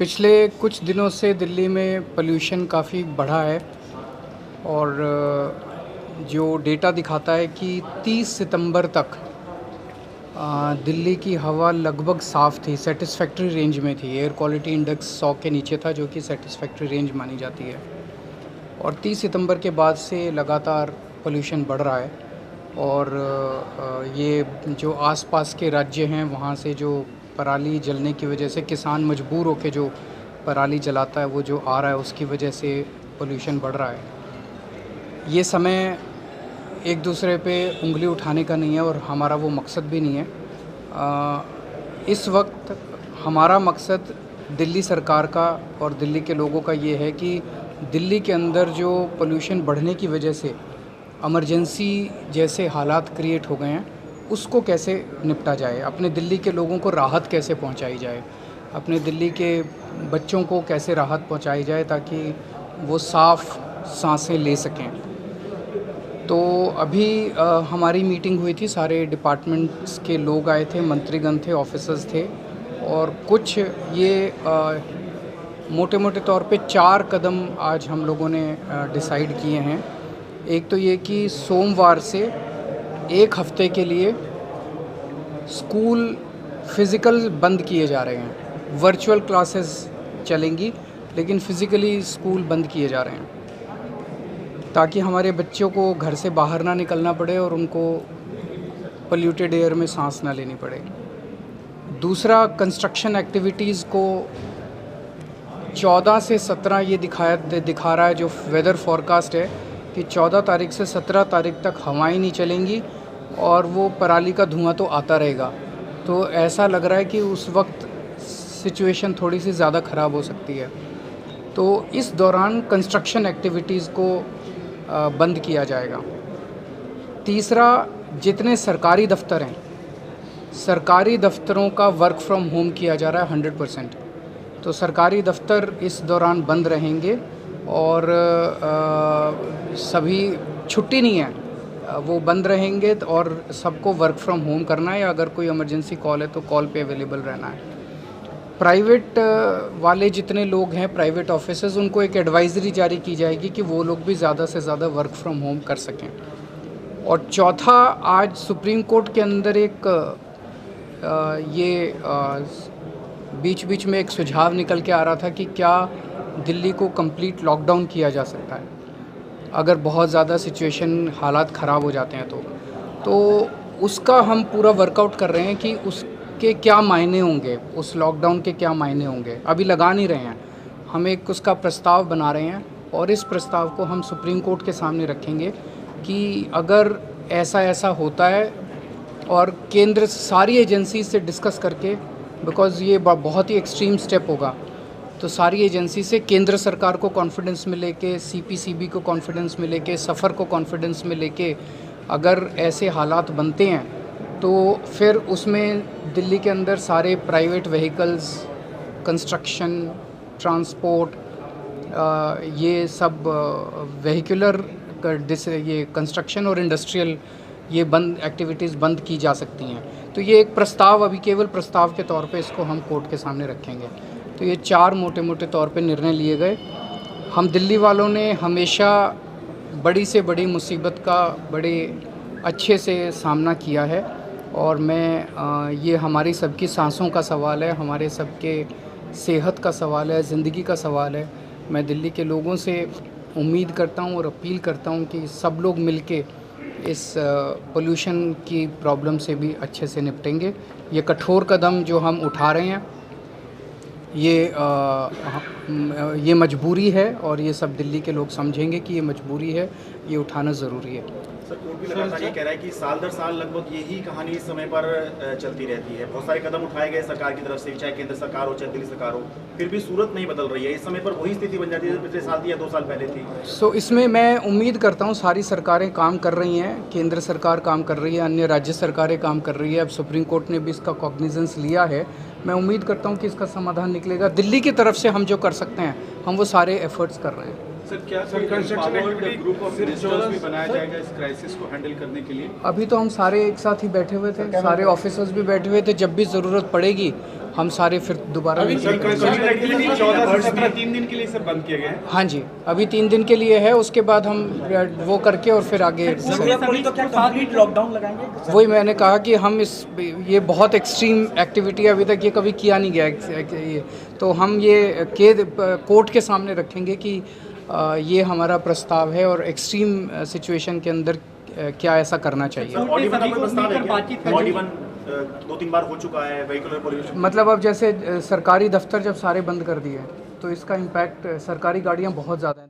पिछले कुछ दिनों से दिल्ली में पोल्यूशन काफ़ी बढ़ा है और जो डेटा दिखाता है कि 30 सितंबर तक दिल्ली की हवा लगभग साफ़ थी, सेटिस्फैक्ट्री रेंज में थी। एयर क्वालिटी इंडेक्स 100 के नीचे था, जो कि सेटिस्फैक्ट्री रेंज मानी जाती है। और 30 सितंबर के बाद से लगातार पोल्यूशन बढ़ रहा है और ये जो आसपास के राज्य हैं वहाँ से जो पराली जलने की वजह से किसान मजबूर होकर जो पराली जलाता है, वो जो आ रहा है, उसकी वजह से पोल्यूशन बढ़ रहा है। ये समय एक दूसरे पे उंगली उठाने का नहीं है और हमारा वो मकसद भी नहीं है। इस वक्त हमारा मकसद दिल्ली सरकार का और दिल्ली के लोगों का ये है कि दिल्ली के अंदर जो पोल्यूशन बढ़ने की वजह से इमरजेंसी जैसे हालात क्रिएट हो गए हैं, उसको कैसे निपटा जाए, अपने दिल्ली के लोगों को राहत कैसे पहुंचाई जाए, अपने दिल्ली के बच्चों को कैसे राहत पहुंचाई जाए ताकि वो साफ़ सांसें ले सकें। तो अभी हमारी मीटिंग हुई थी, सारे डिपार्टमेंट्स के लोग आए थे, मंत्रीगण थे, ऑफिसर्स थे और कुछ ये मोटे मोटे तौर पे 4 कदम आज हम लोगों ने डिसाइड किए हैं। एक तो ये कि सोमवार से 1 हफ्ते के लिए स्कूल फिज़िकल बंद किए जा रहे हैं। वर्चुअल क्लासेस चलेंगी लेकिन फ़िज़िकली स्कूल बंद किए जा रहे हैं ताकि हमारे बच्चों को घर से बाहर ना निकलना पड़े और उनको पोल्यूटेड एयर में सांस ना लेनी पड़े। दूसरा, कंस्ट्रक्शन एक्टिविटीज़ को 14 से 17 ये दिखा रहा है जो वेदर फॉरकास्ट है कि 14 तारीख से 17 तारीख तक हवाएं नहीं चलेंगी और वो पराली का धुआं तो आता रहेगा। तो ऐसा लग रहा है कि उस वक्त सिचुएशन थोड़ी सी ज़्यादा ख़राब हो सकती है। तो इस दौरान कंस्ट्रक्शन एक्टिविटीज़ को बंद किया जाएगा। तीसरा, जितने सरकारी दफ्तर हैं, सरकारी दफ्तरों का वर्क फ्रॉम होम किया जा रहा है 100%। तो सरकारी दफ्तर इस दौरान बंद रहेंगे और सभी छुट्टी नहीं है, वो बंद रहेंगे और सबको वर्क फ्रॉम होम करना है या अगर कोई इमरजेंसी कॉल है तो कॉल पे अवेलेबल रहना है। प्राइवेट वाले जितने लोग हैं, प्राइवेट ऑफिसर्स, उनको एक एडवाइजरी जारी की जाएगी कि वो लोग भी ज़्यादा से ज़्यादा वर्क फ्रॉम होम कर सकें। और चौथा, आज सुप्रीम कोर्ट के अंदर एक बीच बीच में एक सुझाव निकल के आ रहा था कि क्या दिल्ली को कंप्लीट लॉकडाउन किया जा सकता है अगर बहुत ज़्यादा सिचुएशन, हालात ख़राब हो जाते हैं तो उसका हम पूरा वर्कआउट कर रहे हैं कि उसके क्या मायने होंगे, उस लॉकडाउन के क्या मायने होंगे। अभी लगा नहीं रहे हैं, हम एक उसका प्रस्ताव बना रहे हैं और इस प्रस्ताव को हम सुप्रीम कोर्ट के सामने रखेंगे कि अगर ऐसा ऐसा होता है और केंद्र सारी एजेंसी से डिस्कस करके, बिकॉज़ ये बहुत ही एक्सट्रीम स्टेप होगा, तो सारी एजेंसी से केंद्र सरकार को कॉन्फिडेंस में लेके, सीपीसीबी को कॉन्फिडेंस में लेके, सफ़र को कॉन्फिडेंस में लेके अगर ऐसे हालात बनते हैं तो फिर उसमें दिल्ली के अंदर सारे प्राइवेट व्हीकल्स, कंस्ट्रक्शन, ट्रांसपोर्ट, ये सब वेहिकुलर ये कंस्ट्रक्शन और इंडस्ट्रियल ये एक्टिविटीज़ बंद की जा सकती हैं। तो ये एक प्रस्ताव, अभी केवल प्रस्ताव के तौर पे इसको हम कोर्ट के सामने रखेंगे। तो ये 4 मोटे मोटे तौर पे निर्णय लिए गए। हम दिल्ली वालों ने हमेशा बड़ी से बड़ी मुसीबत का बड़े अच्छे से सामना किया है और ये हमारी सबकी सांसों का सवाल है, हमारे सबके सेहत का सवाल है, ज़िंदगी का सवाल है। मैं दिल्ली के लोगों से उम्मीद करता हूँ और अपील करता हूँ कि सब लोग मिलके इस पोल्यूशन की प्रॉब्लम से भी अच्छे से निपटेंगे। ये कठोर कदम जो हम उठा रहे हैं, ये मजबूरी है और ये सब दिल्ली के लोग समझेंगे कि ये मजबूरी है, ये उठाना ज़रूरी है। सर, कोर्ट भी लगातार ये कह रहा है कि साल दर साल लगभग यही कहानी इस समय पर चलती रहती है। बहुत सारे कदम उठाए गए सरकार की तरफ से, चाहे केंद्र सरकार हो चाहे दिल्ली सरकार हो, फिर भी सूरत नहीं बदल रही है। इस समय पर वही स्थिति बन जाती है पिछले साल थी या 2 साल पहले थी। इसमें मैं उम्मीद करता हूँ सारी सरकारें काम कर रही हैं, केंद्र सरकार काम कर रही है, अन्य राज्य सरकारें काम कर रही है। अब सुप्रीम कोर्ट ने भी इसका कॉग्निजेंस लिया है। मैं उम्मीद करता हूँ कि इसका समाधान निकलेगा। दिल्ली की तरफ से हम जो कर सकते हैं हम वो सारे एफर्ट्स कर रहे हैं। सर, क्या ग्रुप ऑफ मिनिस्टर्स भी बनाया जाएगा इस क्राइसिस को हैंडल करने के लिए? अभी तो हम सारे एक साथ ही बैठे हुए थे, सारे ऑफिसर्स भी बैठे हुए थे। जब भी ज़रूरत पड़ेगी हम सारे फिर दोबारा सर, कंस्ट्रक्शन एक्टिविटी 14 से 17 3 दिन के लिए सब बंद किए गए हैं। हाँ जी, अभी 3 दिन के लिए है, उसके बाद हम वो करके और फिर आगे लॉकडाउन लगाएंगे? वही मैंने कहा कि हम ये बहुत एक्सट्रीम एक्टिविटी अभी तक ये कभी किया नहीं गया ये, तो हम ये कोर्ट के सामने रखेंगे कि ये हमारा प्रस्ताव है और एक्सट्रीम सिचुएशन के अंदर क्या ऐसा करना चाहिए। ऑड इवन का प्रस्ताव है क्या? ऑड इवन 2-3 बार हो चुका है वेहिकुलर पोल्यूशन। मतलब अब जैसे सरकारी दफ्तर जब सारे बंद कर दिए तो इसका इम्पैक्ट सरकारी गाड़ियाँ बहुत ज़्यादा हैं।